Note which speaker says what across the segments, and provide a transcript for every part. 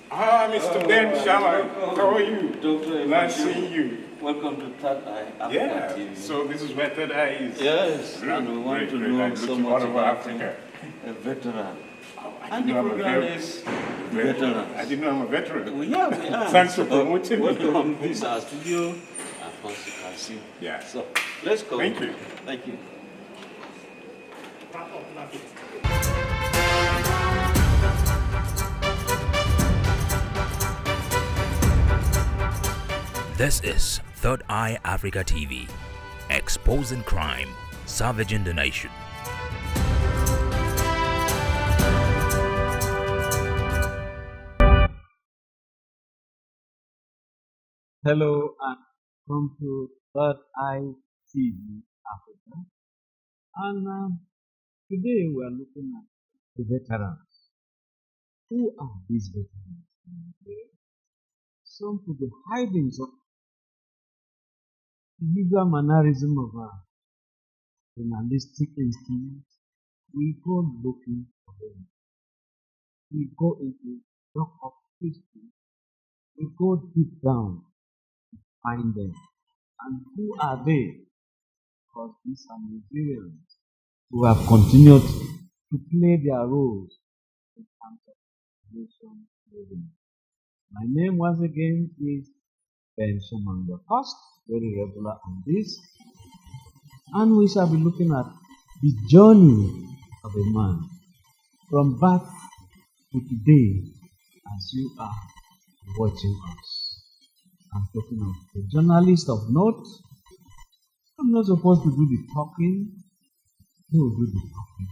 Speaker 1: Mr. Ben Sharma, how are you?
Speaker 2: Dr.
Speaker 1: Nice seeing you.
Speaker 2: Welcome to Third Eye Africa TV.
Speaker 1: So this is where Third Eye is.
Speaker 2: Yes, and we want to know so much about
Speaker 1: Africa.
Speaker 2: A veteran.
Speaker 1: And the
Speaker 2: program is Veterans.
Speaker 1: I didn't know I'm a veteran.
Speaker 2: We are.
Speaker 1: Thanks for promoting me.
Speaker 2: Welcome. This is our studio. Of course, you can see.
Speaker 1: Yeah.
Speaker 2: So let's go.
Speaker 1: Thank you.
Speaker 2: Thank you.
Speaker 3: This is Third Eye Africa TV, exposing crime, savaging the nation.
Speaker 4: Hello and welcome to Third Eye TV Africa. And today we are looking at the veterans. Who are these veterans? Some could be hiding some illegal mannerism of journalistic instincts. We go looking for them. We go into dark of history. We go deep down to find them. And who are they? Because these are Nigerians who have continued to play their roles in terms of nation building. My name once again is Ben Shaman, the first, very regular on this. And we shall be looking at the journey of a man from birth to today as you are watching us. I'm talking of a journalist of note. I'm not supposed to do the talking. He will do the talking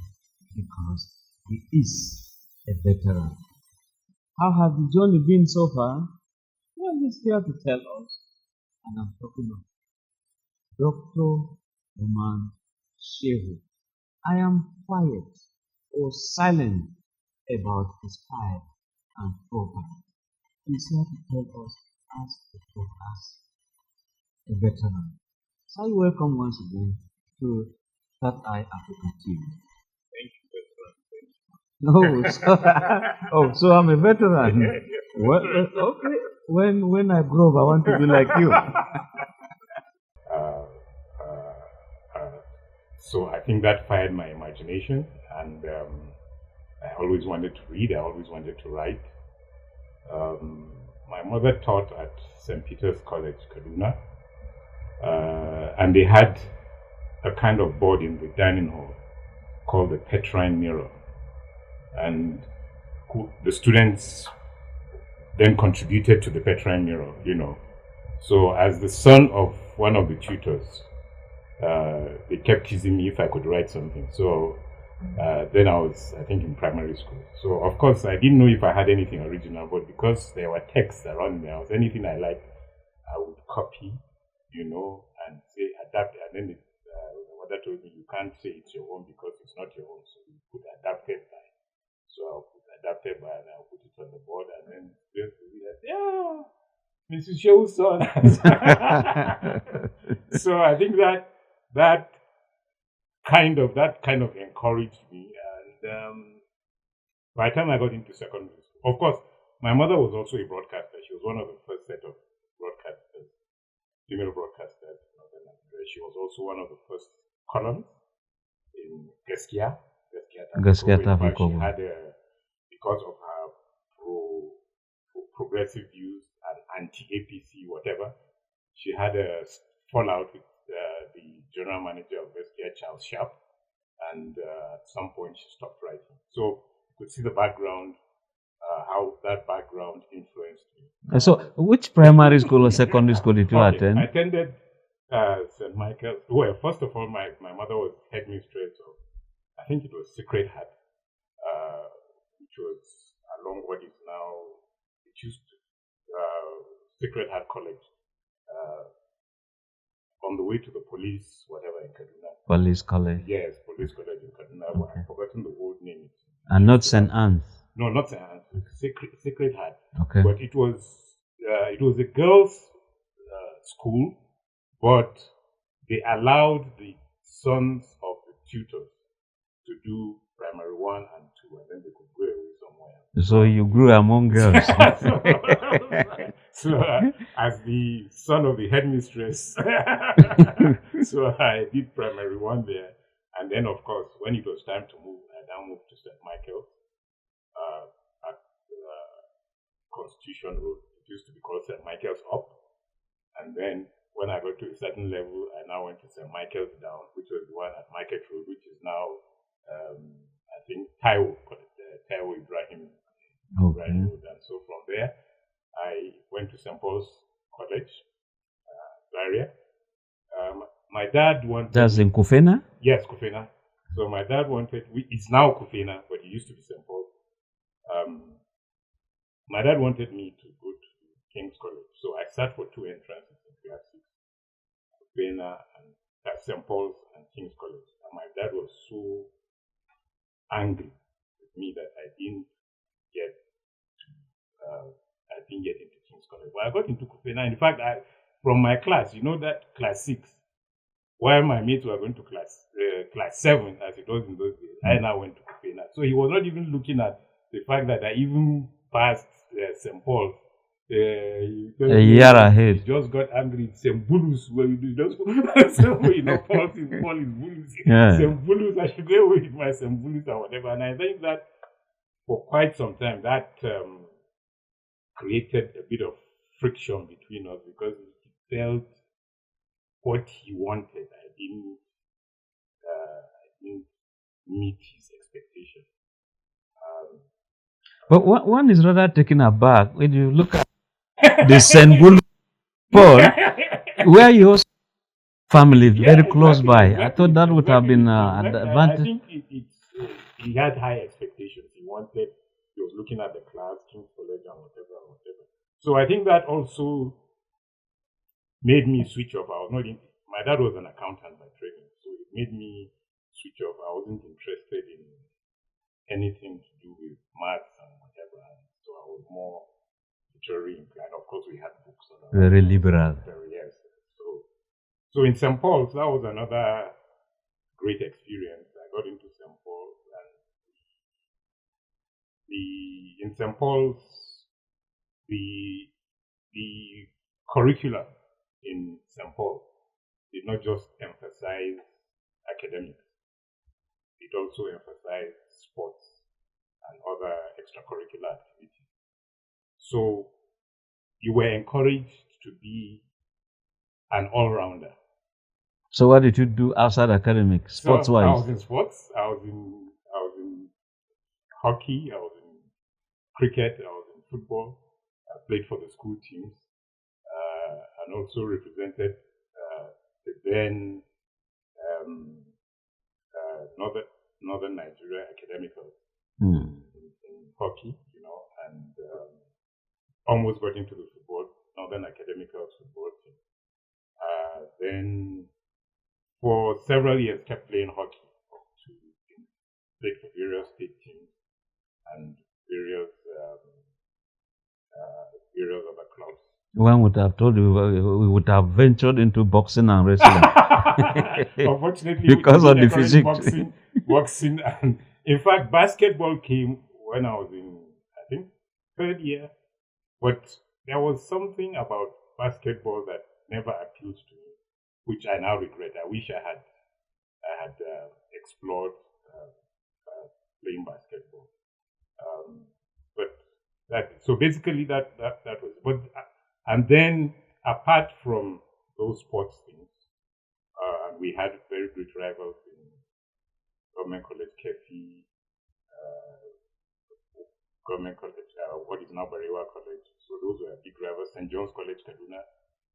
Speaker 4: because he is a veteran. How has the journey been so far? Well, he's here to tell us. And I'm talking of Dr. Emman Shehu. I am quiet or silent about his pride and profile. He's here to tell us as a veteran. So I welcome once again to Third Eye Africa TV. So I'm a veteran. Well, okay. When I grow up, I want to be like you.
Speaker 1: So I think that fired my imagination, and I always wanted to read. I always wanted to write. My mother taught at St. Peter's College, Kaduna, and they had a kind of board in the dining hall called the Petrine Mirror, and the students then contributed to the Petrine Mirror, So as the son of one of the tutors, they kept teasing me if I could write something. So then I was, I think, in primary school. So of course I didn't know if I had anything original, but because there were texts around the house, anything I liked, I would copy, and say adapt. And then the mother told me, you can't say it's your own because it's not your own. So you put adapted by. So I'll put adapted by and I'll put it on the board, and then they'll be like, yeah, Mrs. Shehu's son. So I think that kind of encouraged me. And by the time I got into secondary school, of course, my mother was also a broadcaster. She was one of the first set of broadcasters, female broadcasters in Northern Nigeria. She was also one of the first columns in Gaskiya.
Speaker 4: Gaskiya
Speaker 1: She had because of her progressive views and anti-APC, whatever, she had a fallout with the general manager of Gaskiya, Charles Sharp, and at some point she stopped writing. So you could see the background, how that background influenced me.
Speaker 4: So, which primary school or secondary school did you attend?
Speaker 1: I attended St. Michael's. Well, first of all, my mother was headmistress of, I think it was Secret Heart, which was along what is now, it used to, Secret Heart College, on the way to the police, whatever, in Kaduna.
Speaker 4: Police College.
Speaker 1: Yes, Police College in Kaduna.
Speaker 4: Okay.
Speaker 1: I've forgotten the old name.
Speaker 4: And not St. Anne's?
Speaker 1: No, not St. Anne's. Secret Heart.
Speaker 4: Okay.
Speaker 1: But it was a girls' school, but they allowed the sons of the tutors to do primary 1 and 2. too, and then they could go away somewhere.
Speaker 4: So you grew among girls.
Speaker 1: So as the son of the headmistress, so I did primary 1 there, and then of course when it was time to move, I now moved to St. Michael's at Constitution Road. It used to be called St. Michael's Up, and then when I got to a certain level, I now went to St. Michael's Down, which was the one at Market Road, which is now, I think, Taiwo Ibrahim.
Speaker 4: Okay.
Speaker 1: And so from there, I went to St. Paul's College, Zaria. My dad wanted...
Speaker 4: That's in Kufena?
Speaker 1: Yes, Kufena. So my dad wanted... It's now Kufena, but it used to be St. Paul's. My dad wanted me to go to King's College. So I sat for 2 entrances in class 6. Kufena and St. Paul's and King's College. And my dad was so angry with me that I didn't get into King's College. But I got into Kufena. In fact, from my class, you know that class 6, while my mates were going to class 7, as it was in those days, I now went to Kufena. So he was not even looking at the fact that I even passed St. Paul's.
Speaker 4: A year ahead.
Speaker 1: He just got angry. St. Bulus, where you just Paul is Bulus.
Speaker 4: Yeah.
Speaker 1: St. Bulus, I should go away with my St. Bulus or whatever. And I think that for quite some time, that created a bit of friction between us because he felt what he wanted. I didn't meet his expectation.
Speaker 4: But one is rather taken aback when you look at the St. Paul, where your family very close by.
Speaker 1: Exactly.
Speaker 4: I thought that would have been an advantage.
Speaker 1: I think he had high expectations. He was looking at the class, King's College, and whatever. So I think that also made me switch off. My dad was an accountant by training, so it made me switch off. I wasn't interested in anything to do with maths and whatever. So I was more literary inclined. Of course, we had books.
Speaker 4: Very liberal.
Speaker 1: Yes. So in St. Paul's, that was another great experience. I got into St. Paul's, and in St. Paul's, the curriculum in St. Paul's did not just emphasize academics. It also emphasized sports and other extracurricular activities. So you were encouraged to be an all-rounder.
Speaker 4: So what did you do outside academics, sports-wise?
Speaker 1: I was in sports. I was in hockey. I was in cricket. I was in football. I played for the school teams and also represented the then Northern Nigeria Academicals in hockey, and almost got into the Northern Academicals football team. Then for several years kept playing hockey, played for various state teams and various other clubs.
Speaker 4: One would have told you we would have ventured into boxing and wrestling.
Speaker 1: Unfortunately,
Speaker 4: because of the physique.
Speaker 1: Boxing, and in fact, basketball came when I was in, I think, 3rd year. But there was something about basketball that never appealed to me, which I now regret. I wish I had explored playing basketball. So basically that was. But and then apart from those sports things, we had very great rivals in Government College Kefi, Government College, what is now Barewa College. So those were big rivals. St. John's College Kaduna.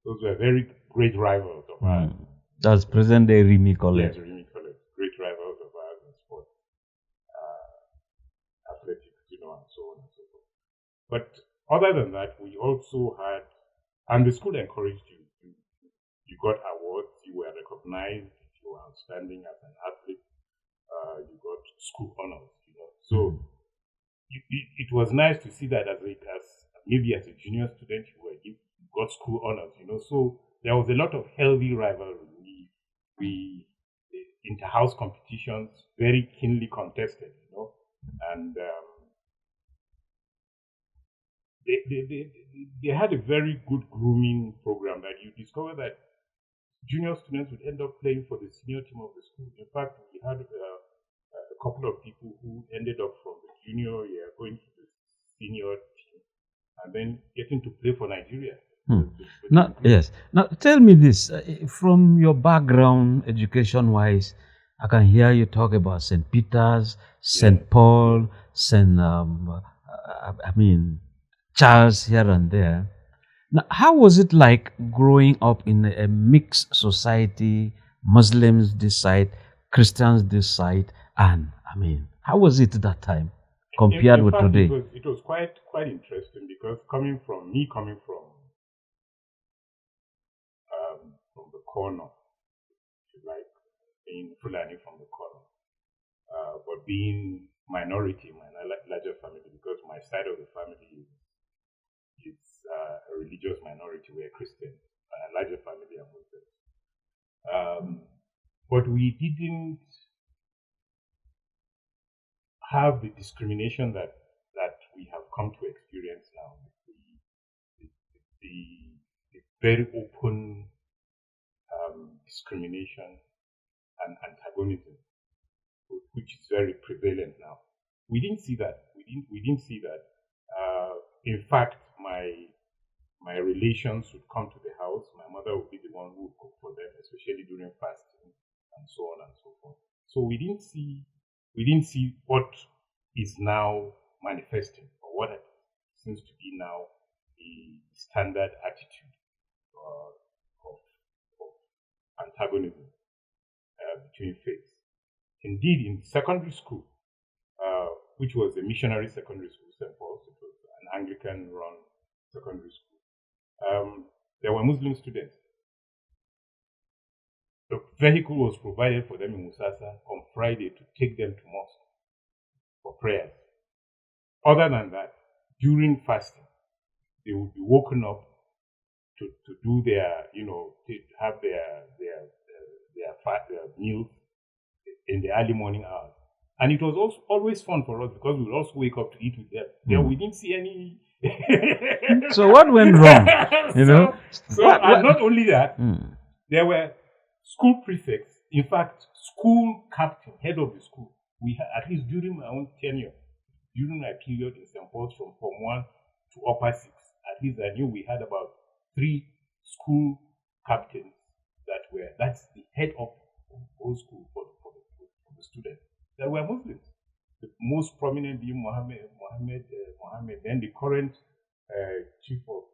Speaker 1: Those were very great rivals of ours.
Speaker 4: That's present day Rimi College.
Speaker 1: Yes, Rimi College. Great rivals of ours in sports, athletics, and so on and so forth. But other than that, we also had, and the school encouraged you. You got awards. You were recognized. You were outstanding as an athlete. You got school honors. So it was nice to see that maybe as a junior student you got school honors. So there was a lot of healthy rivalry. We inter-house competitions very keenly contested. and they had a very good grooming program that you discover that junior students would end up playing for the senior team of the school. In fact, we had a couple of people who ended up from the junior year going to the senior team and then getting to play for Nigeria.
Speaker 4: Now, yes. Now, tell me this. From your background, education-wise, I can hear you talk about St. Peter's, St. Paul, Charles here and there. Now, how was it like growing up in a mixed society, Muslims this side, Christians this side, and how was it at that time compared
Speaker 1: in
Speaker 4: with
Speaker 1: fact,
Speaker 4: today?
Speaker 1: It was quite interesting because coming from the corner, if you like, being Fulani from the corner, but being minority in my larger family because my side of the family is a religious minority. We're Christians. My larger family are Muslims. But we didn't have the discrimination that we have come to experience now. The very open discrimination and antagonism, which is very prevalent now. We didn't see that. We didn't see that. In fact, my relations would come to the house. My mother would be the one who would cook for them, especially during fasting and so on and so forth. So we didn't see what is now manifesting, or what seems to be now the standard attitude of antagonism between faiths. Indeed, in secondary school, which was a missionary secondary school, St. Paul's, it was an Anglican-run secondary school, there were Muslim students. A vehicle was provided for them in Musasa on Friday to take them to mosque for prayers. Other than that, during fasting, they would be woken up to do their, to have their meals in the early morning hours. And it was also always fun for us because we would also wake up to eat with them. Then we didn't see any.
Speaker 4: So what went wrong?
Speaker 1: And not only that, there were school prefects. In fact, school captain, head of the school. We had, at least during my own tenure, during my period in St. Paul's from Form 1 to Upper 6, at least I knew we had about 3 school captains that's the head of whole school for the students that were Muslims. The most prominent being Mohammed, then the current chief of,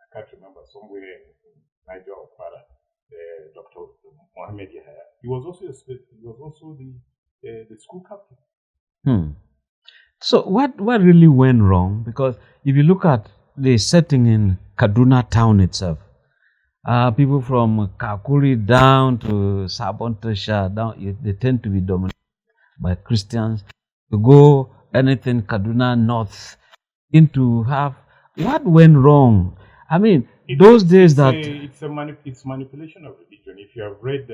Speaker 1: I can't remember, somewhere in Niger or Kwara, Dr. Mohammed Yahya. He was also the school captain.
Speaker 4: So what really went wrong? Because if you look at the setting in Kaduna town itself, people from Kakuri down to Sabon Tasha down, they tend to be dominated by Christians. To go anything Kaduna North into have what went wrong? Those days
Speaker 1: it's manipulation of religion. If you have read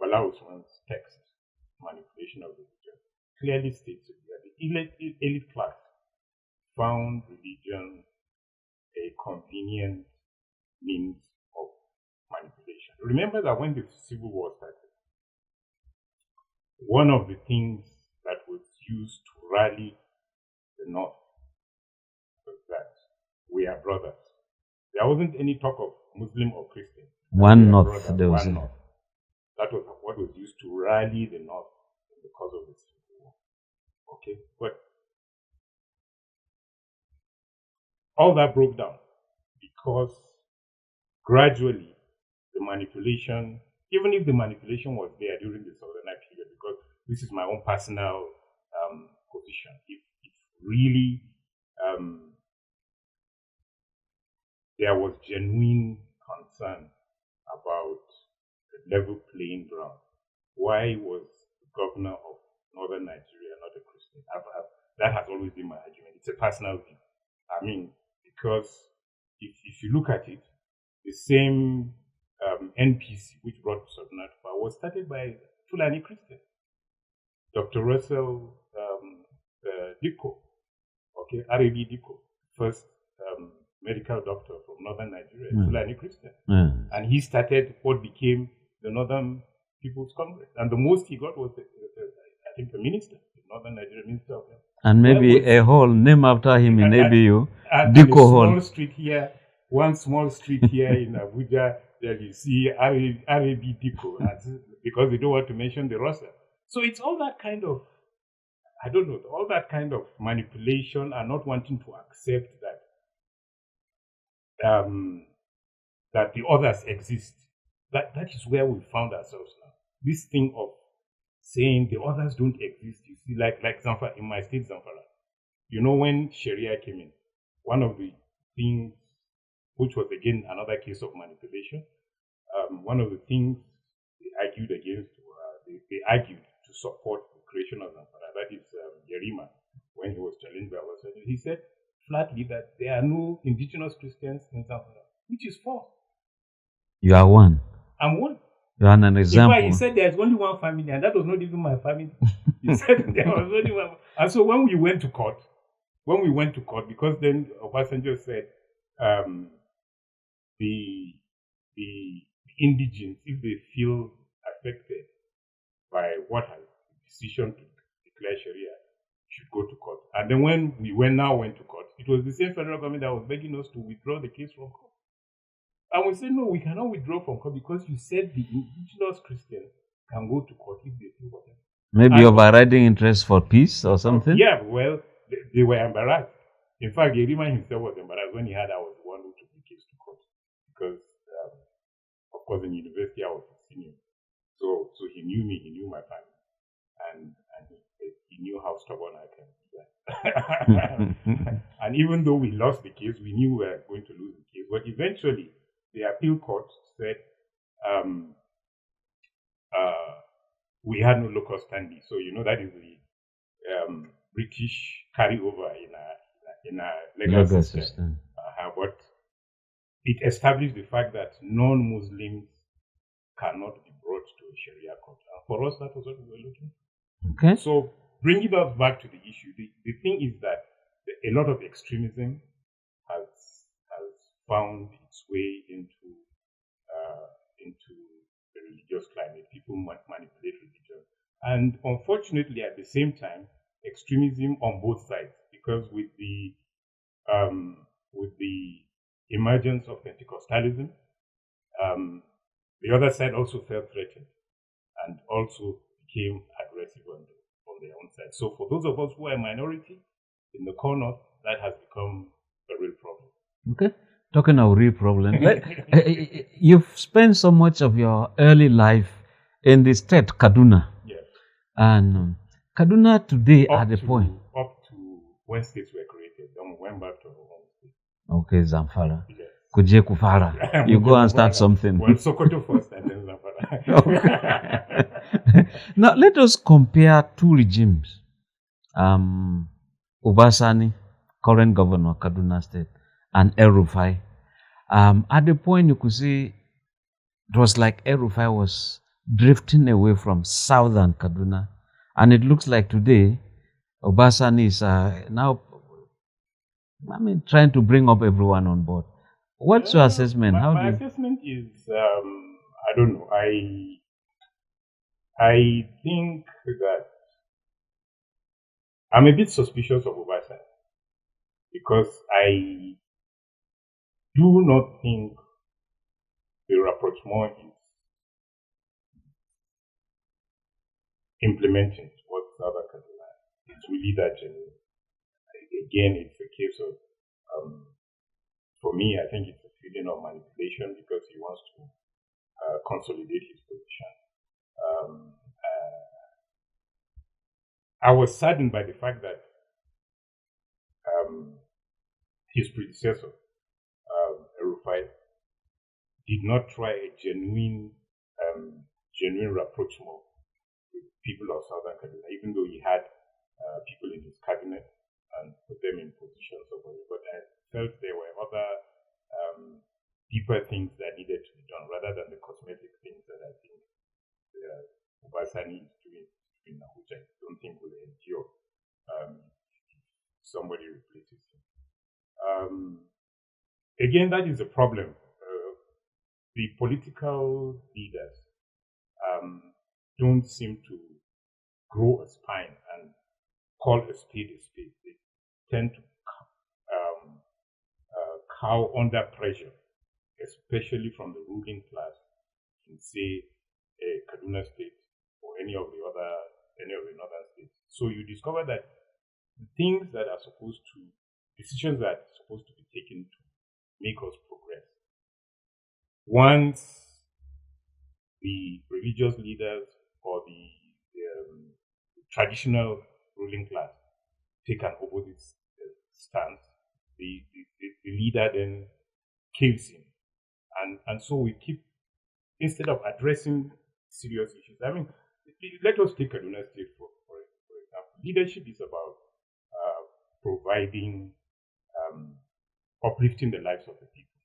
Speaker 1: Balausman's text, Manipulation of Religion, clearly states that the elite class found religion a convenient means of manipulation. Remember that when the Civil War started, one of the things that was used to rally the North was that we are brothers. There wasn't any talk of Muslim or Christian.
Speaker 4: One North.
Speaker 1: That was what was used to rally the North in the cause of the Civil War. Okay, but all that broke down because gradually the manipulation, even if the manipulation was there during the Southern period, because this is my own personal position, if really there was genuine concern about the level playing ground, why was the governor of Northern Nigeria not a Christian? That has always been my argument. It's a personal view. Because if you look at it, the same NPC which brought Sultanate to power was started by Fulani Christians. Dr. Russell Diko, okay, R.A.B. Diko, first medical doctor from northern Nigeria, Fulani Christian. And he started what became the Northern People's Congress. And the most he got was, I think, the minister, the Northern Nigeria Minister of Health.
Speaker 5: And maybe a hall named after him in ABU,
Speaker 1: and
Speaker 5: Diko Hall.
Speaker 1: Small street here, one small street here in Abuja, there you see R.A.B. Diko, because they don't want to mention the roster. So it's all that kind of, I don't know, all that kind of manipulation and not wanting to accept that that the others exist. That is where we found ourselves now. This thing of saying the others don't exist. You see, like Zamfara, in my state, Zamfara. You know, when Sharia came in, one of the things, which was again another case of manipulation, one of the things they argued against, they argued to support the creation of Zamfara. That is Yerima, when he was challenged by us. He said flatly that there are no indigenous Christians in Zamfara, which is false. You are one. I'm one. You are an example. In fact, he said there's only one family, and that was not even my family. He said there was only one. And so when we went to court, because then Obasanjo said the indigents, if they feel affected by what has the decision to declare Sharia, should go to court. And then when we went to court, it was the same federal government that was begging us to withdraw the case from court. And we said, no, we cannot withdraw from court because you said the indigenous Christians can go to court if they feel whatever. Maybe overriding interest for peace or something? Yeah, well, they were embarrassed. In fact, Yerima himself was embarrassed when he heard I was the one who took the case to court. Because, of course, in university I was a senior. So he knew me, he knew my family. And he knew how stubborn I can be. And even though we lost the case, we knew we were going to lose the case. But eventually, the appeal court said we had no locus standi. So, you know, that is the British carryover in our legal system. But it established the fact that non-Muslims cannot be brought to a Sharia court. And for us, that was what we were looking for. Okay. So, bringing us back to the issue, the thing is that a lot of extremism has found its way into the religious climate. People manipulate religion, and unfortunately, at the same time, extremism on both sides. Because with the emergence of Pentecostalism, the other side also felt threatened and also became aggressive on their own side. So for those of us who are a minority in the core north, that has become a real problem. Okay. Talking of real problem, you've spent so much of your early life in the state, Kaduna. Yes. And Kaduna today at the point. Up to when states were created, then we went back to our home state. Okay, Zamfara. Yes. Kuje Kufara. You go and start something. Well, Sokoto first and then Zamfara. Okay. Now, let us compare two regimes. Obasani, current governor, Kaduna State, and El-Rufai. At the point you could see, it was like El-Rufai was drifting away from southern Kaduna. And it looks like today, Obasani is now, trying to bring up everyone on board. What's your assessment? My assessment is, I don't know. I think that I'm a bit suspicious of Obasani because I do not think the rapprochement is implementing what South Kaduna is really that genuine. Again, it's a case of, for me, I think it's a feeling of manipulation because he wants to consolidate his position. I was saddened by the fact that his predecessor, El-Rufai, did not try a genuine rapprochement with people of Southern Kaduna, even though he had people in his cabinet and put them in positions of it. But I felt there were other deeper things that needed to be done rather than the cosmetic things that I think Obasani is doing, which I don't somebody replaces him. Again, that is a problem. The political leaders don't seem to grow a spine and call a spade a spade. They tend to cow under pressure, especially from the ruling class in, say, Kaduna State or any of the northern states. So you discover that the things that are decisions that are supposed to be taken to make us progress, once the religious leaders or the traditional ruling class take an opposite stance, the leader then kills him. And so we keep, instead of addressing serious issues, I mean, let us take Kaduna State for example. Leadership is about providing, uplifting the lives of the people.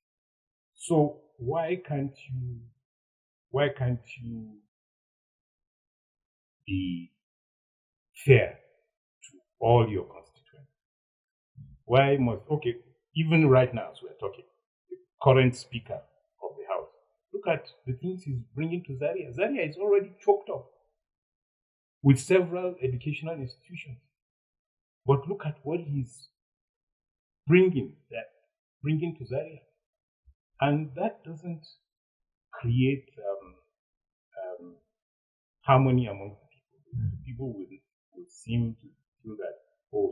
Speaker 1: So why can't you be fair to all your constituents? Why must, even right now as we're talking, the current speaker of the house, look at the things he's bringing to Zaria. Zaria is already choked up with several educational institutions. But look at what he's bringing to Zaria. And that doesn't create harmony among the people. People will seem to feel that,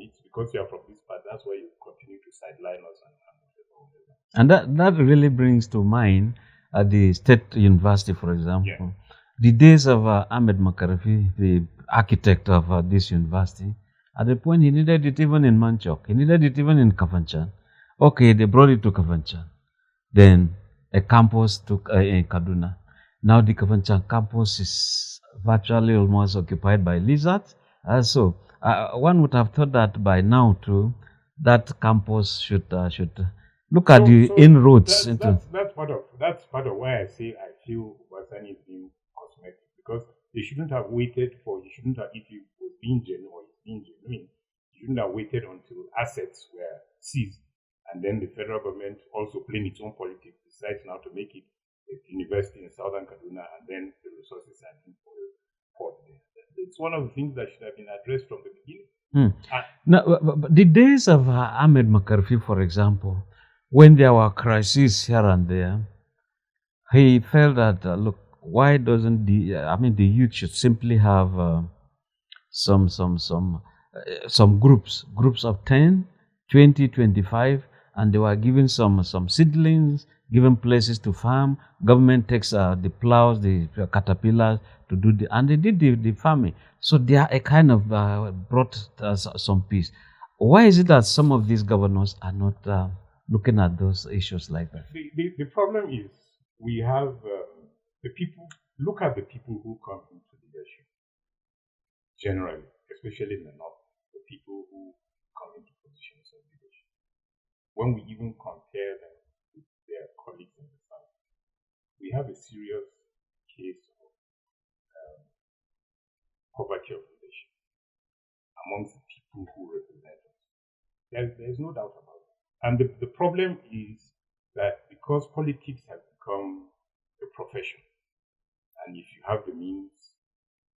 Speaker 1: it's because you are from this part, that's why you continue to sideline us
Speaker 5: and that really brings to mind the state university, for example. Yeah. The days of Ahmed Makarfi, the architect of this university, at the point he needed it even in Manchok, he needed it even in Kafanchan. Okay, they brought it to Kafanchan. Then a campus in Kaduna. Now the Kafanchan campus is virtually almost occupied by lizards. So one would have thought that by now too, that campus should look at the inroads.
Speaker 1: That's part of why I say I feel Basani is being cosmetic, because they shouldn't have waited if he was being genuine or he's being genuine, he shouldn't have waited until assets were seized and then the federal government, also playing its own politics, decides now to make it a university in southern Kaduna, and then the resources are being poured there. It's one of the things that should have been addressed from the beginning.
Speaker 5: Now, the days of Ahmed Makarfi, for example, when there were crises here and there, he felt that, look, why doesn't the youth should simply have some groups of 10, 20, 25, and they were given some seedlings, given places to farm. Government takes the plows, the caterpillars to do and they did the farming. So they are a kind of brought some peace. Why is it that some of these governors are not looking at those issues like that?
Speaker 1: The problem is we have the people. Look at the people who come into leadership. Generally, especially in the north, the people who come into positions of leadership. When we even compare them with their colleagues in the south, we have a serious case of poverty of leadership amongst the people who represent us. There's no doubt about it. And the problem is that because politics has become a profession, and if you have the means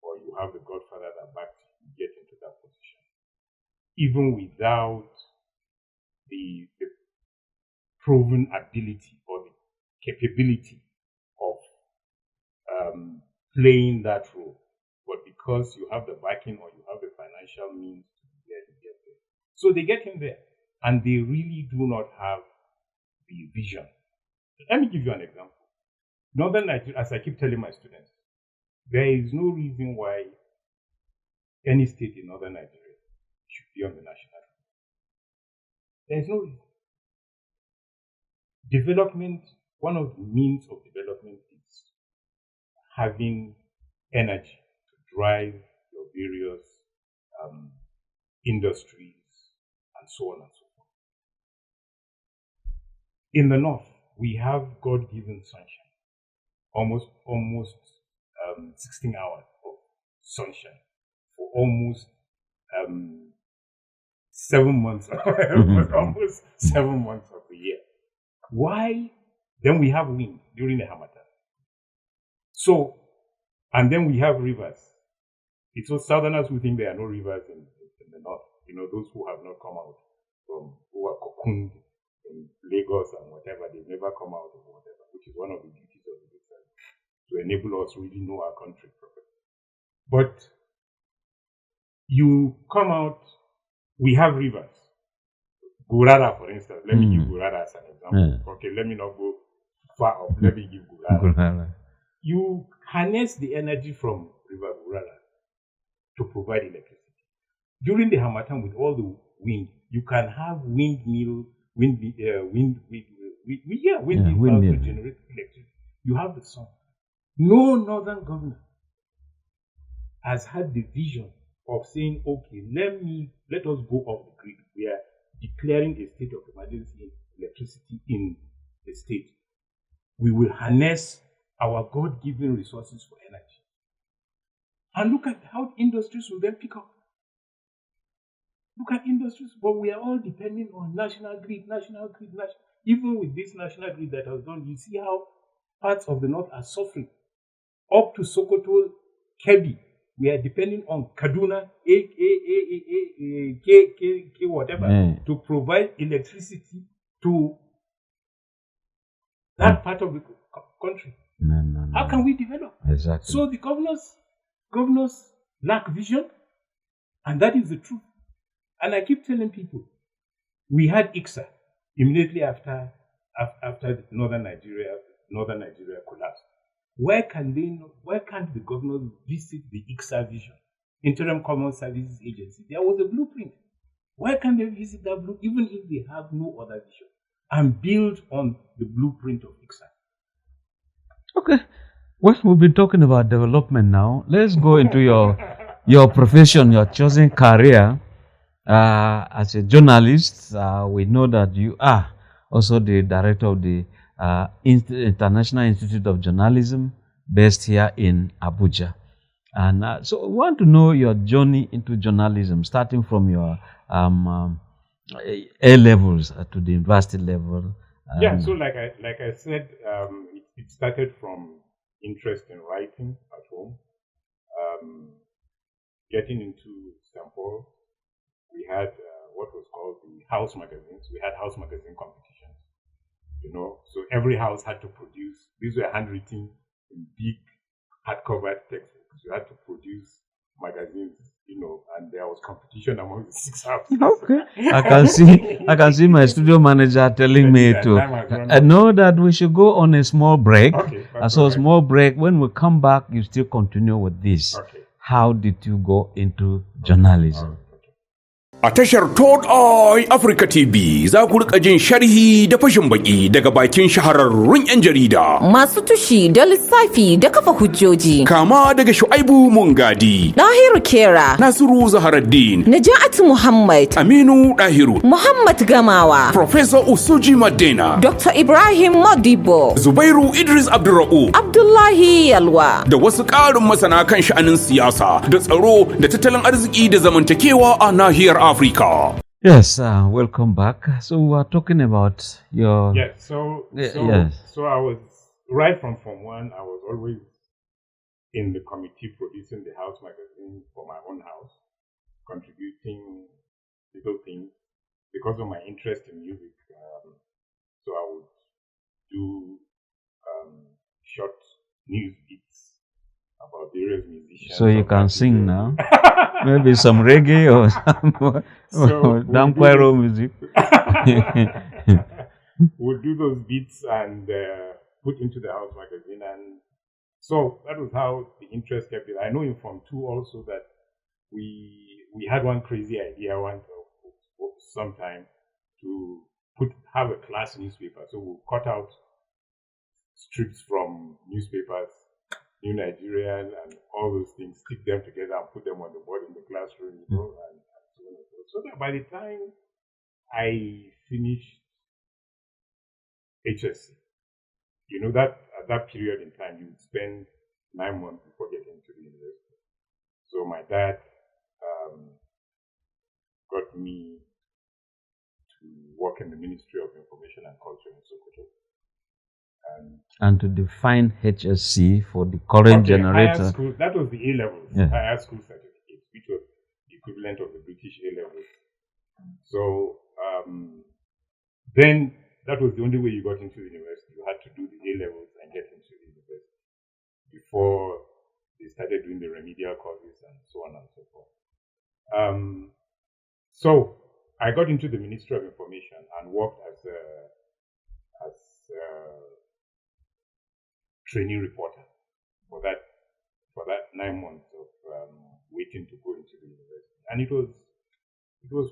Speaker 1: or you have the godfather that backs you, you get into that position. Even without the proven ability or the capability of playing that role, but because you have the backing or you have the financial means to get there. So they get in there, and they really do not have the vision. Let me give you an example. Northern Nigeria, as I keep telling my students, there is no reason why any state in Northern Nigeria should be on the national road. There is no reason. Development, one of the means of development is having energy to drive your various industries and so on and so forth. In the north, we have God-given sunshine. Almost 16 hours of sunshine for almost 7 months, almost 7 months of the year. Why? Then we have wind during the Harmattan. So, and then we have rivers. It's so southerners who think there are no rivers in the north. You know, those who have not come out who are cocooned in Lagos and whatever, they've never come out or whatever, which is one of the beauties of the research, to enable us really know our country properly. But you come out, we have rivers. Gurara, for instance. Let me give Gurara as an example. Yeah. Okay, let me not go far up. Let me give Gurara. You harness the energy from River Gurara to provide electricity. During the Harmattan, with all the wind, you can have windmill to generate electricity. You have the sun. No northern governor has had the vision of saying, okay, let us go off the grid. We are declaring a state of emergency in electricity in the state. We will harness our God-given resources for energy. And look at how industries will then pick up. Look at industries, but we are all depending on national grid. Even with this national grid that has done, you see how parts of the north are suffering. Up to Sokoto, Kebbi, we are depending on Kaduna, whatever, to provide electricity to that part of the country.
Speaker 5: No.
Speaker 1: How can we develop?
Speaker 5: Exactly.
Speaker 1: So the governors lack vision, and that is the truth. And I keep telling people, we had ICSA immediately after northern Nigeria collapsed. Why can't the governors visit the ICSA vision, Interim Common Services Agency? There was a blueprint. Why can't they visit that blueprint, even if they have no other vision, and build on the blueprint of ICSA?
Speaker 5: Okay. Well, we've been talking about development now. Let's go into your profession, your chosen career. As a journalist, we know that you are also the director of the International Institute of Journalism based here in Abuja. And so we want to know your journey into journalism, starting from your A levels to the university level.
Speaker 1: So like I said, it started from interest in writing at home, getting into St. Paul. We had what was called the house magazines. We had house magazine competitions, so every house had to produce. These were handwritten in big hardcover textbooks. You had to produce magazines, and there was competition among the 6 houses.
Speaker 5: Okay, I can see my studio manager telling me to know that we should go on a small break.
Speaker 1: Okay,
Speaker 5: so a small break. When we come back, you still continue with this.
Speaker 1: Okay.
Speaker 5: How did you go into journalism?
Speaker 6: A tashar Third Eye Africa TV za ku rika jin sharhi da fashin baki daga bakin shahararrun 'yan jarida.
Speaker 7: Masu tushi da lissafi da kafa hujjoji.
Speaker 6: Kama daga Shu'aibu Mungadi,
Speaker 7: Dahiru Kera,
Speaker 6: Nasiru Zaharaddin,
Speaker 7: Naja'atu Muhammad,
Speaker 6: Aminu Dahiru,
Speaker 7: Muhammad Gamawa,
Speaker 6: Professor Usuji Madena,
Speaker 7: Dr. Ibrahim Modibo,
Speaker 6: Zubairu Idris Abdurra'u,
Speaker 7: Abdullahi Yalwa,
Speaker 6: da wasu ƙarin masana kan sha'anin siyasa da tsaro da tattalin arziki da zamantakewa a nahiyar Africa.
Speaker 5: Yes, welcome back. So we are talking about your...
Speaker 1: Yes, so I was, right from Form 1, I was always in the committee producing the house magazine for my own house, contributing little things because of my interest in music. So I would do short news beats about various musicians.
Speaker 5: So you can sing now? Maybe some reggae or some Damquero music.
Speaker 1: We'll do those beats and put into the house magazine. And so that was how the interest kept it. I know in Form 2 also that we had one crazy idea sometime to have a class newspaper. So we'll cut out strips from newspapers, New Nigerian, and all those things, stick them together and put them on the board in the classroom, and so on and so forth. So that by the time I finished HSC, that at that period in time, you would spend 9 months before getting to the university. So my dad got me work in the Ministry of Information and Culture in Sokoto.
Speaker 5: And to define HSC for the current generator.
Speaker 1: School, that was the A levels, higher school certificate, which was the equivalent of the British A levels. So then that was the only way you got into the university. You had to do the A levels and get into the university before they started doing the remedial courses and so on and so forth. So I got into the Ministry of Information and worked as a trainee reporter for that 9 months of waiting to go into the university, and it was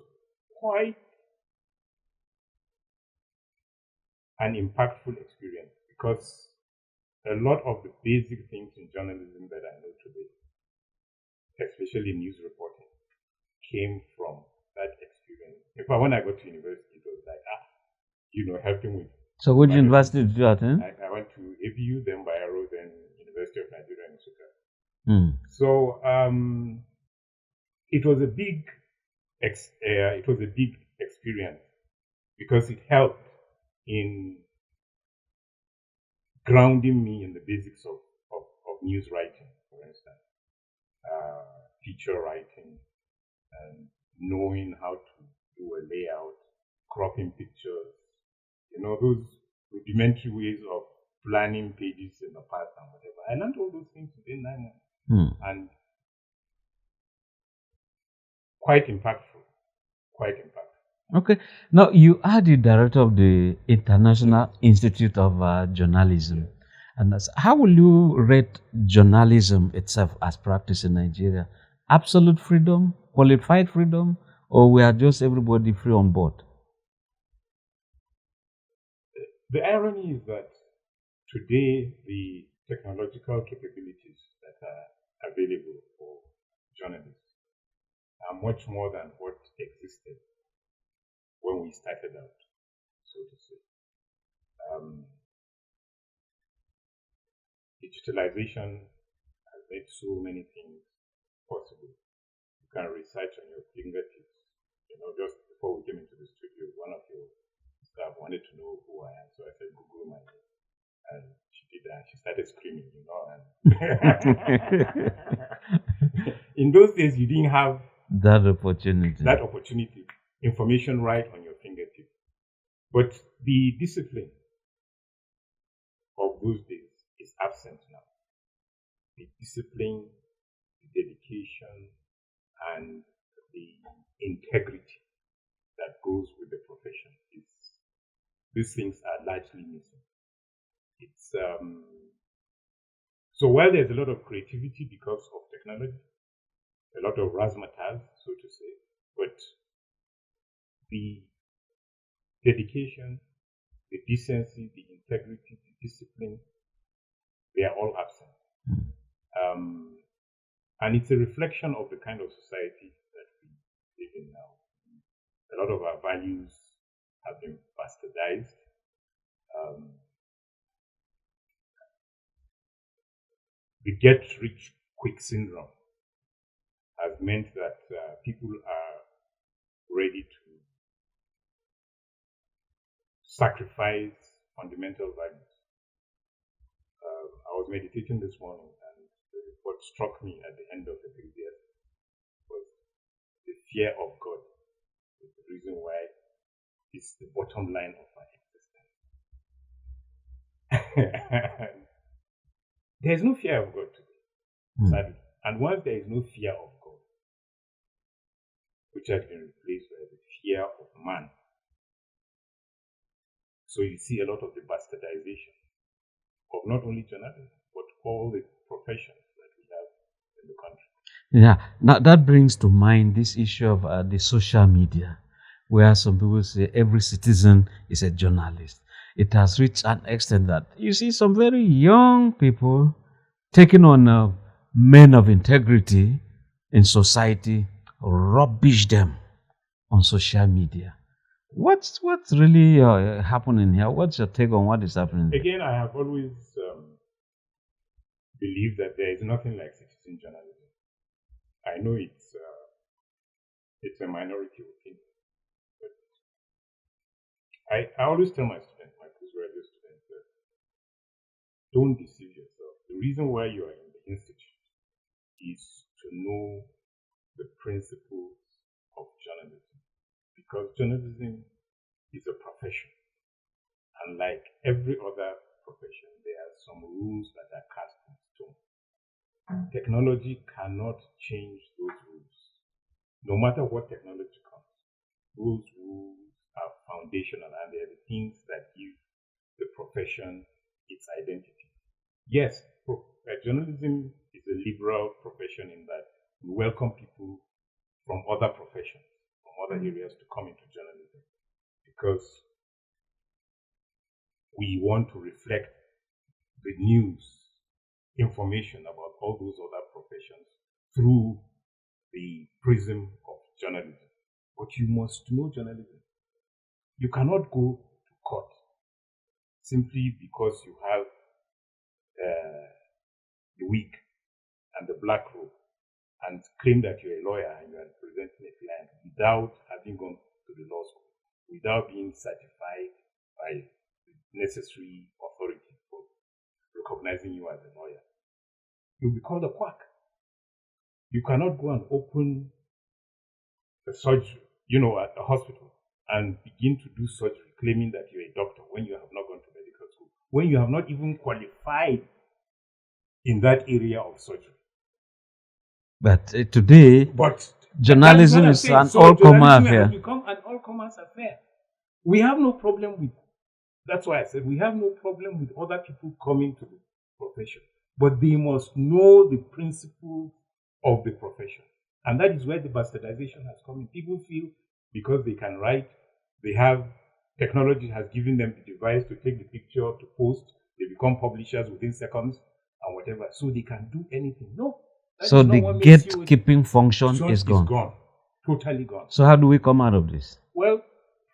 Speaker 1: quite an impactful experience because a lot of the basic things in journalism that I know today, especially news reporting, came from that experience. In fact, when I got to university, it was like, helping with.
Speaker 5: So which university did you attend?
Speaker 1: I went to ABU, then Bayero, then University of Nigeria in Nsukka. So it was a big experience because it helped in grounding me in the basics of news writing, for instance, feature writing, and knowing how to do a layout, cropping pictures, those rudimentary ways of planning pages in the past and whatever. I learned all those things within 9 months. And quite impactful.
Speaker 5: Okay. Now, you are the director of the International Institute of Journalism. Yes. And how will you rate journalism itself as practiced in Nigeria? Absolute freedom, qualified freedom, or we are just everybody free on board?
Speaker 1: The irony is that today the technological capabilities that are available for journalists are much more than what existed when we started out, so to say. Digitalization has made so many things possible. You can research on your fingertips. Just before we came into the studio, one of your staff wanted to know who I am, so I said, Google my name. And she did that. She started screaming, And in those days, you didn't have
Speaker 5: that opportunity.
Speaker 1: Information right on your fingertips. But the discipline of those days is absent now. The discipline, the dedication, and the integrity that goes with the profession these things are largely missing. It's so while there's a lot of creativity because of technology, a lot of razzmatazz, so to say, but the dedication, the decency, the integrity, the discipline, they are all absent. And it's a reflection of the kind of society that we live in now. A lot of our values have been bastardized. The get-rich-quick syndrome has meant that people are ready to sacrifice fundamental values. I was meditating this morning, and what struck me at the end of the video was the fear of God is the reason why it's the bottom line of our existence. There is no fear of God today, sadly. And once there is no fear of God, which has been replaced by the fear of man, so you see a lot of the bastardization of not only journalism, but all the professions that we have in the country.
Speaker 5: Yeah, now that brings to mind this issue of the social media, where some people say every citizen is a journalist. It has reached an extent that you see some very young people taking on men of integrity in society, rubbish them on social media. What's really happening here? What's your take on what is happening?
Speaker 1: Again, I have always believed that there is nothing like citizen journalism. I know it's a minority opinion, but I always tell my students, my postgraduate students, that don't deceive yourself. The reason why you are in the institute is to know the principles of journalism, because journalism is a profession, and like every other profession, there are some rules that are cast in stone. Technology cannot change those rules. No matter what technology comes, those rules are foundational, and they are the things that give the profession its identity. Yes, journalism is a liberal profession in that we welcome people from other professions, from other areas to come into journalism, because we want to reflect the news, information about all those other professions through the prism of journalism. But you must know journalism. You cannot go to court simply because you have the wig and the black robe and claim that you're a lawyer and you are representing a client without having gone to the law school, without being certified by the necessary authority for recognizing you as a lawyer. You'll be called a quack. You cannot go and open a surgery, at a hospital and begin to do surgery claiming that you're a doctor when you have not gone to medical school, when you have not even qualified in that area of surgery.
Speaker 5: But today, journalism is an all-comer affair.
Speaker 1: Has become an all-comers affair. We have no problem with, that's why I said we have no problem with other people coming to the profession, but they must know the principles of the profession. And that is where the bastardization has come in. People feel because they can write, technology has given them the device to take the picture, to post, they become publishers within seconds and whatever, so they can do anything. No.
Speaker 5: So the gatekeeping function is gone.
Speaker 1: Totally gone.
Speaker 5: So how do we come out of this?
Speaker 1: Well,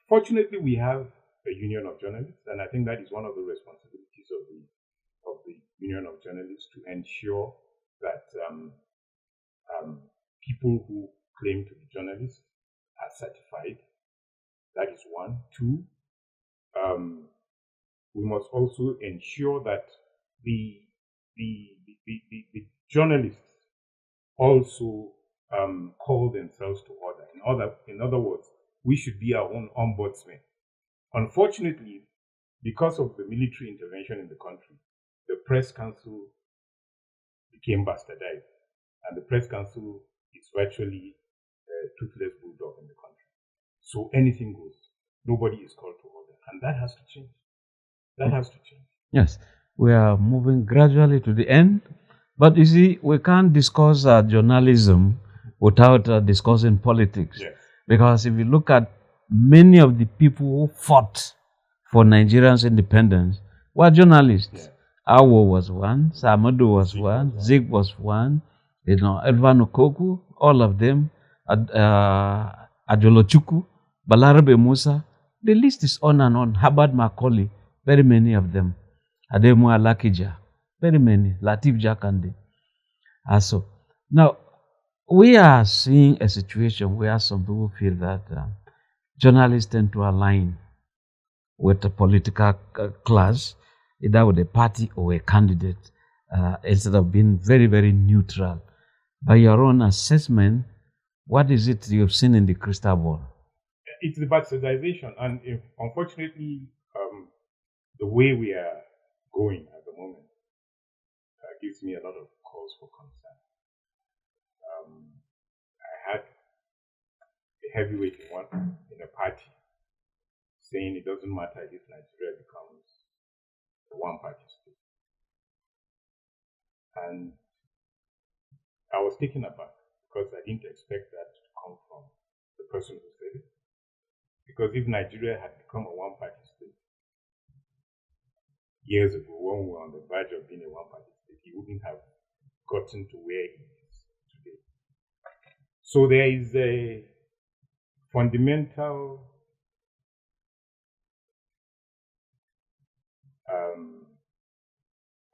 Speaker 1: fortunately, we have a union of journalists, and I think that is one of the responsibilities of the union of journalists to ensure that people who claim to be journalists are certified. That is one. Two, we must also ensure that the journalists also call themselves to order. In other words, we should be our own ombudsman. Unfortunately, because of the military intervention in the country, the press council became bastardized, and the press council is virtually a toothless bulldog in the country. So anything goes. Nobody is called to order, and that has to change. That has to change.
Speaker 5: Yes, we are moving gradually to the end. But you see, we can't discuss journalism without discussing politics.
Speaker 1: Yes.
Speaker 5: Because if you look at many of the people who fought for Nigerians' independence were journalists.
Speaker 1: Yes.
Speaker 5: Awo was one, Samadu was one, Zig was one, Edvan Okoku, all of them, Ajolochuku, Balarabe Musa. The list is on and on. Herbert Macaulay, very many of them. Ademu Alakija, very many. Latif Jakande. Also, now, we are seeing a situation where some people feel that journalists tend to align with a political class, either with a party or a candidate, instead of being very, very neutral. By your own assessment, what is it you've seen in the crystal ball?
Speaker 1: It's the bastardization, and unfortunately, the way we are going at the moment gives me a lot of cause for concern. I had a heavyweight in a party saying it doesn't matter if Nigeria becomes a one-party state. And I was taken aback because I didn't expect that to come from the person who said it. Because if Nigeria had become a one-party state years ago, when we were on the verge of being a one-party state, he wouldn't have gotten to where he is today. So there is a fundamental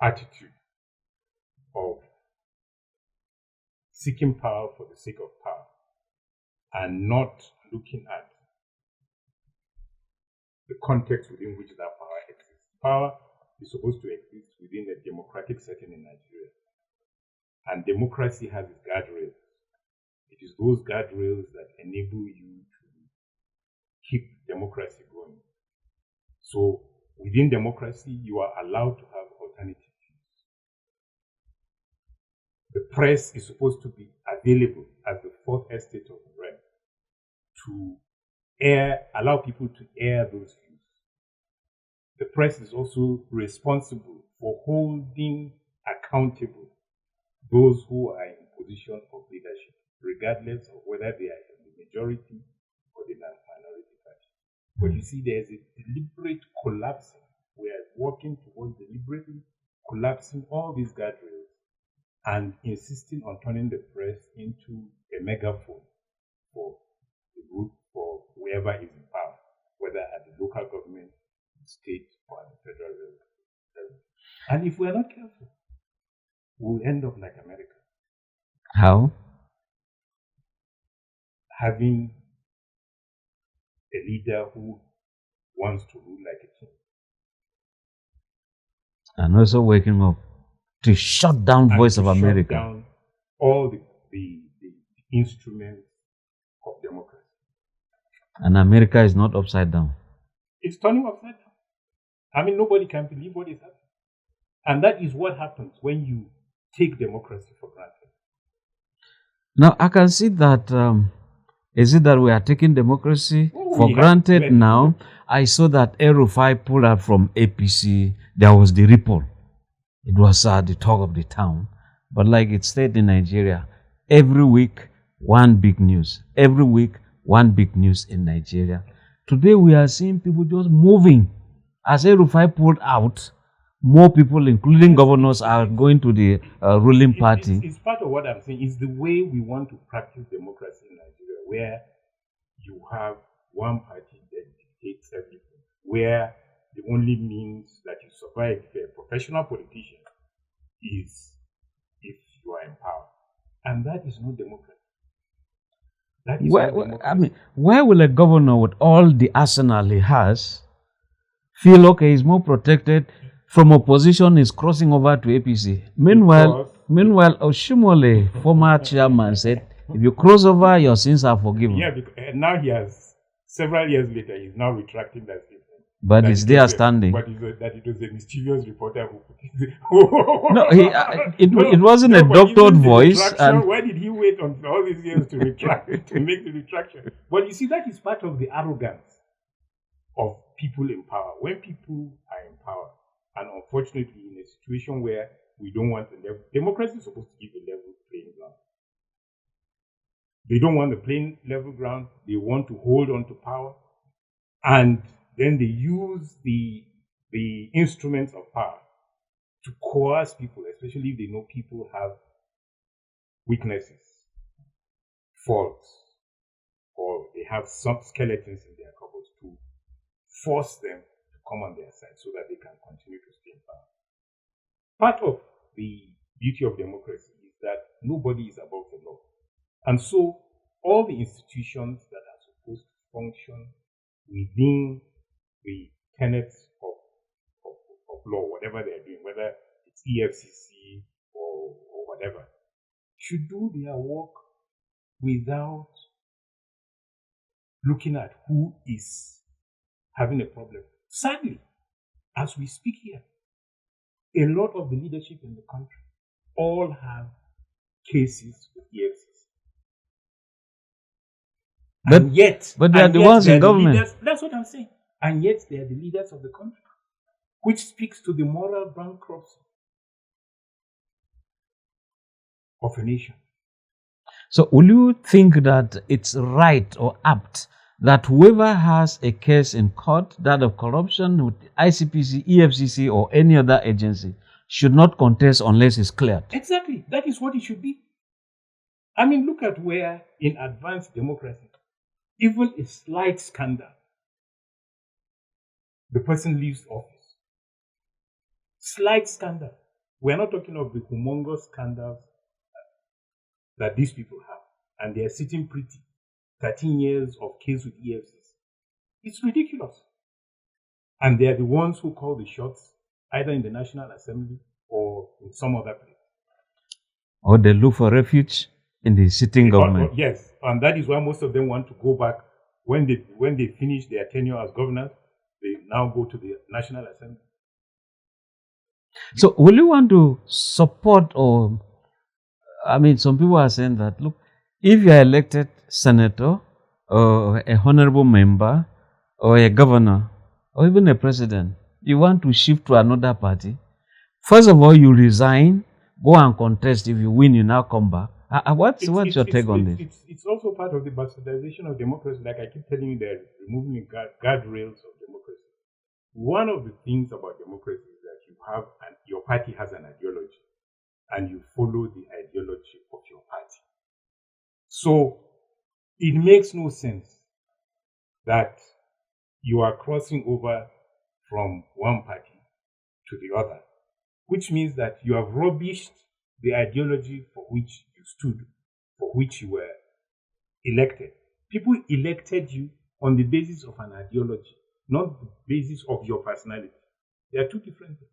Speaker 1: attitude of seeking power for the sake of power and not looking at the context within which that power exists. Power is supposed to exist within a democratic setting in Nigeria. And democracy has its guardrails. It is those guardrails that enable you to keep democracy going. So within democracy, you are allowed to have alternative views. The press is supposed to be available as the fourth estate of the realm to allow people to air those views. The press is also responsible for holding accountable those who are in position of leadership, regardless of whether they are in the majority or the minority party. But you see, there's a deliberate collapsing. We are working towards deliberately collapsing all these guardrails and insisting on turning the press into a megaphone for the group, for whoever is in power, whether at the local government, state, or at the federal level. And if we are not careful, we'll end up like America.
Speaker 5: How?
Speaker 1: Having a leader who wants to rule like a king.
Speaker 5: And also waking up to shut down Voice of America.
Speaker 1: Shut down all the instruments of democracy.
Speaker 5: And America is not upside down.
Speaker 1: It's turning upside down. I mean, nobody can believe what is happening. And that is what happens when you take democracy for granted.
Speaker 5: Now, I can see that, is it that we are taking democracy for granted now? I saw that El-Rufai pulled out from APC. There was the ripple. It was the talk of the town. But like it said in Nigeria, every week, one big news. Every week, one big news in Nigeria. Today, we are seeing people just moving. As El-Rufai pulled out, more people, including governors, are going to the ruling party.
Speaker 1: It's part of what I'm saying. It's the way we want to practice democracy in Nigeria, where you have one party that dictates everything, where the only means that you survive a professional politician is if you are in power. And that is not democracy. That is not democracy.
Speaker 5: I mean, where will a governor with all the arsenal he has feel, okay, he's more protected from opposition, is crossing over to APC? Meanwhile, Oshimole, former chairman, said, if you cross over, your sins are forgiven.
Speaker 1: Yeah, because now he has, several years later, he's now retracting that statement.
Speaker 5: But it's there standing.
Speaker 1: But that it was a mischievous reporter who put it.
Speaker 5: No, it wasn't a doctored voice.
Speaker 1: And why did he wait until all these years to retract, to make the retraction? But you see, that is part of the arrogance of people in power. When people are in power, and unfortunately in a situation where we don't want a level, democracy is supposed to give a level playing ground. They don't want the plain level ground. They want to hold on to power. And then they use the instruments of power to coerce people, especially if they know people have weaknesses, faults, or they have some skeletons in their cupboards, to force them to come on their side so that they can continue to stay in power. Part of the beauty of democracy is that nobody is above the law. And so all the institutions that are supposed to function within the tenets of law, whatever they are doing, whether it's EFCC or whatever, should do their work without looking at who is having a problem. Sadly, as we speak here, a lot of the leadership in the country all have cases with EFCC. But
Speaker 5: they are the ones in government.
Speaker 1: Leaders, that's what I'm saying. And yet they are the leaders of the country, which speaks to the moral bankruptcy of a nation.
Speaker 5: So will you think that it's right or apt that whoever has a case in court, that of corruption with ICPC, EFCC, or any other agency, should not contest unless it's cleared?
Speaker 1: Exactly. That is what it should be. I mean, look at where in advanced democracy, even a slight scandal, the person leaves office. Slight scandal. We're not talking of the humongous scandals that these people have. And they're sitting pretty. 13 years of case with EFCC. It's ridiculous. And they are the ones who call the shots, either in the National Assembly or in some other place.
Speaker 5: Or they look for refuge in the sitting government.
Speaker 1: Yes, and that is why most of them want to go back. When they finish their tenure as governors, they now go to the National Assembly.
Speaker 5: So will you want to support, or, I mean, some people are saying that, look, if you are elected senator or a honorable member or a governor or even a president, you want to shift to another party, first of all, you resign, go and contest. If you win, you now come back. What's your take on this?
Speaker 1: It's also part of the bastardization of democracy. Like I keep telling you, they're removing the guardrails of democracy. One of the things about democracy is that your party has an ideology, and you follow the ideology of your party. So it makes no sense that you are crossing over from one party to the other, which means that you have rubbished the ideology for which you stood, for which you were elected. People elected you on the basis of an ideology, not the basis of your personality. They are two different things.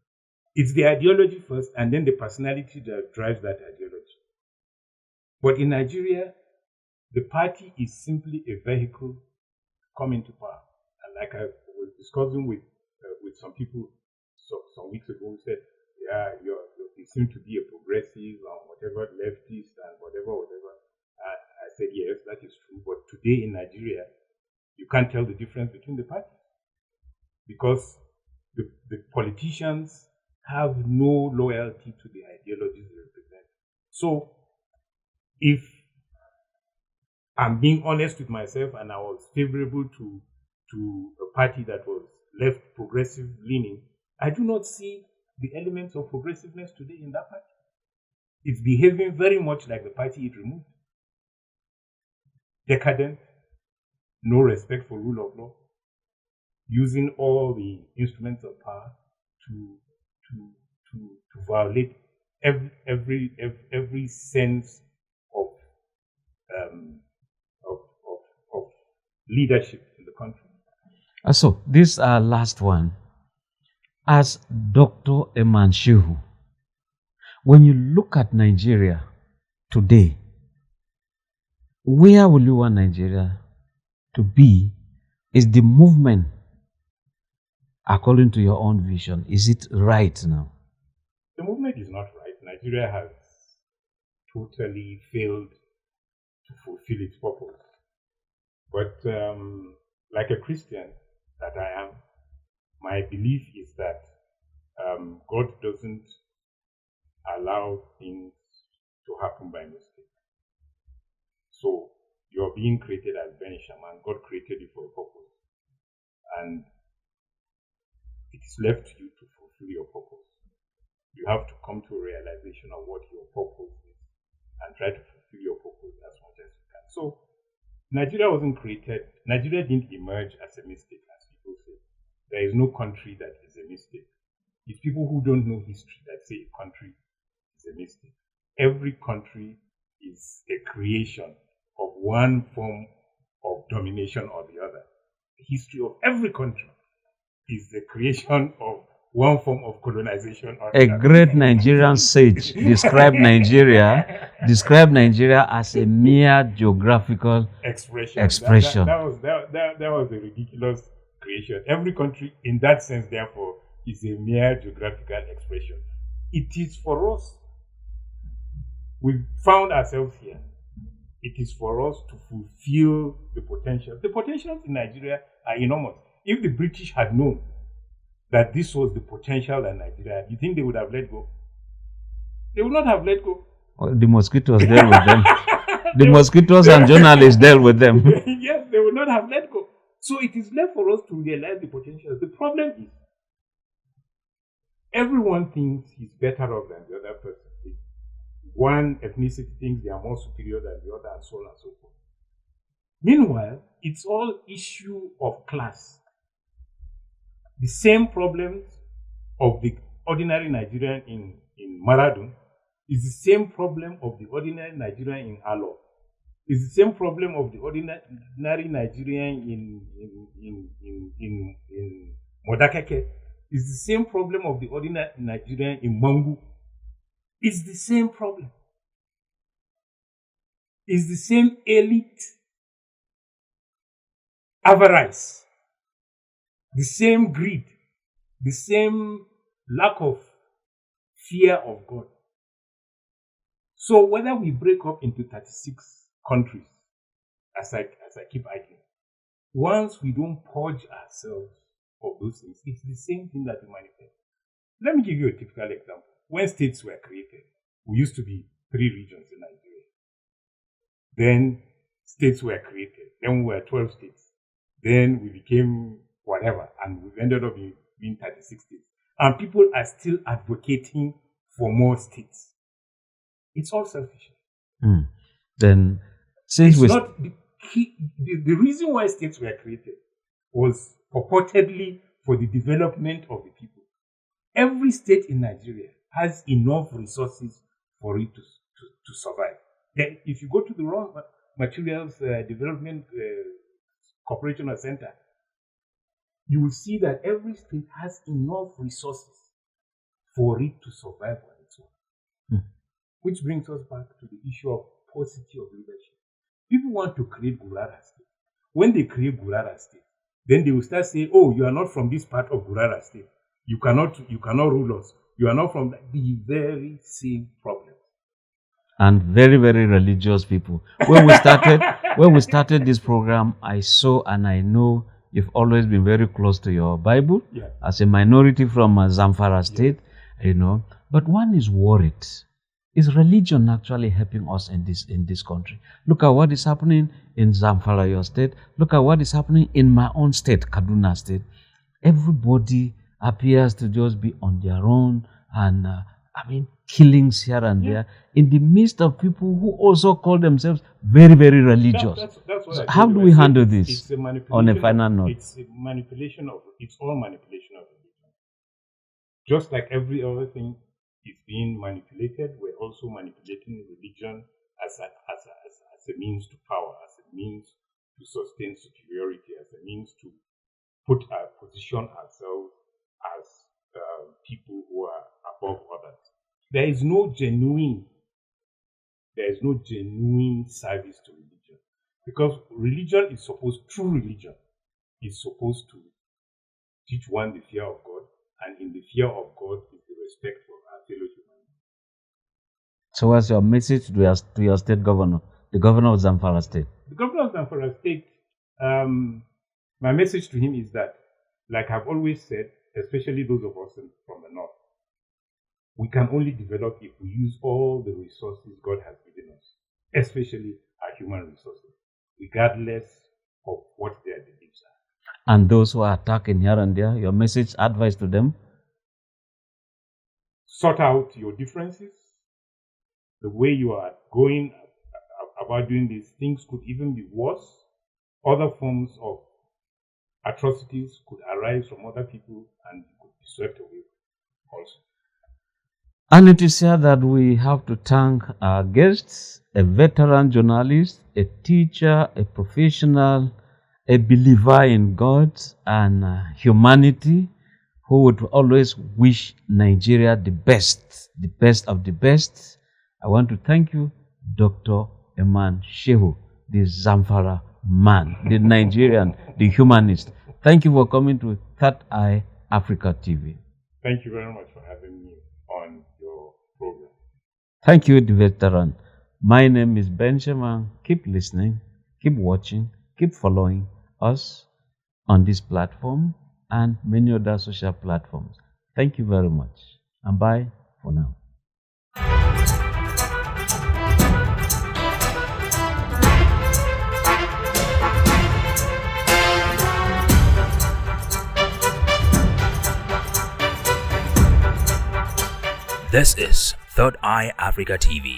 Speaker 1: It's the ideology first, and then the personality that drives that ideology. But in Nigeria, the party is simply a vehicle to come into power. And like I was discussing with some people some weeks ago, who said, yeah, you seem to be a progressive or whatever, leftist and whatever. I said, yes, that is true. But today in Nigeria, you can't tell the difference between the parties, because the politicians have no loyalty to the ideologies they represent. So if I'm being honest with myself and I was favorable to a party that was left progressive leaning, I do not see the elements of progressiveness today in that party. It's behaving very much like the party it removed. Decadent, no respect for rule of law, using all the instruments of power to violate every sense of leadership in the country.
Speaker 5: So this last one, as Dr. Emman Shehu, when you look at Nigeria today, where will you want Nigeria to be? Is the movement, according to your own vision, is it right now?
Speaker 1: The movement is not right. Nigeria has totally failed to fulfill its purpose. But like a Christian that I am, my belief is that God doesn't allow things to happen by mistake. So you're being created as Ben Shaman. God created you for a purpose. And it is left to you to fulfill your purpose. You have to come to a realization of what your purpose is and try to fulfill your purpose as much as you can. So Nigeria didn't emerge as a mistake, as people say. There is no country that is a mistake. It's people who don't know history that say a country is a mistake. Every country is a creation of one form of domination or the other. The history of every country is the creation of one form of colonization or
Speaker 5: a great Nigerian sage described Nigeria as a mere geographical expression.
Speaker 1: That was a ridiculous creation. Every country, in that sense, therefore, is a mere geographical expression. It is for us. We found ourselves here. It is for us to fulfill the potential. The potentials in Nigeria are enormous. If the British had known that this was the potential in Nigeria, you think they would have let go? They would not have let go.
Speaker 5: The mosquitoes dealt with them. The mosquitoes and journalists dealt with them.
Speaker 1: Yes, they would not have let go. So it is left for us to realize the potential. The problem is, everyone thinks he's better off than the other person. One ethnicity thinks they are more superior than the other, and so on and so forth. Meanwhile, it's all issue of class. The same problems of the ordinary Nigerian in Maradun is the same problem of the ordinary Nigerian in Alo. It's the same problem of the ordinary Nigerian in Modakeke. It's the same problem of the ordinary Nigerian in Mangu. It's the same problem. It's the same elite avarice, the same greed, the same lack of fear of God. So whether we break up into 36 countries, as I keep arguing, once we don't purge ourselves of those things, it's the same thing that we manifest. Let me give you a typical example. When states were created, we used to be 3 regions in Nigeria. Then states were created. Then we were 12 states. Then we became whatever, and we ended up being 36 states. And people are still advocating for more states. It's all selfish.
Speaker 5: Then, since
Speaker 1: it's
Speaker 5: we
Speaker 1: not the reason why states were created was purportedly for the development of the people. Every state in Nigeria has enough resources for it to survive. Then, if you go to the raw materials development corporation or center, you will see that every state has enough resources for it to survive on its own. Which brings us back to the issue of paucity of leadership. People want to create Gurara State. When they create Gurara State, then they will start saying, oh, you are not from this part of Gurara State. You cannot rule us. You are not from the very same problem.
Speaker 5: And very, very religious people. When we started this program, I saw and I know you've always been very close to your Bible as a minority from Zamfara State, you know. But one is worried. Is religion actually helping us in this country? Look at what is happening in Zamfara, your state. Look at what is happening in my own state, Kaduna State. Everybody appears to just be on their own, and killings here and there in the midst of people who also call themselves very, very religious.
Speaker 1: That's what
Speaker 5: so how do we handle this on a final note?
Speaker 1: It's all manipulation of religion. Just like every other thing is being manipulated, we're also manipulating religion as a means to power, as a means to sustain superiority, as a means to position ourselves as people who are above others. There is no genuine service to religion, because true religion is supposed to teach one the fear of God, and in the fear of God is the respect for our fellow human beings.
Speaker 5: So what's your message to your state governor, the governor of Zamfara State?
Speaker 1: The governor of Zamfara State, my message to him is that, like I've always said, especially those of us from the north, we can only develop if we use all the resources God has given us, especially our human resources, regardless of what their beliefs are.
Speaker 5: And those who are attacking here and there, your message, advice to them?
Speaker 1: Sort out your differences. The way you are going about doing these things could even be worse. Other forms of atrocities could arise from other people and could be swept away also.
Speaker 5: And it is here that we have to thank our guests, a veteran journalist, a teacher, a professional, a believer in God and humanity, who would always wish Nigeria the best of the best. I want to thank you, Dr. Emman Shehu, the Zamfara man, the Nigerian, the humanist. Thank you for coming to Third Eye Africa TV.
Speaker 1: Thank you very much for having me on your program.
Speaker 5: Thank you, the veteran. My name is Benjamin. Keep listening, keep watching, keep following us on this platform and many other social platforms. Thank you very much, and bye for now.
Speaker 3: This is Third Eye Africa TV.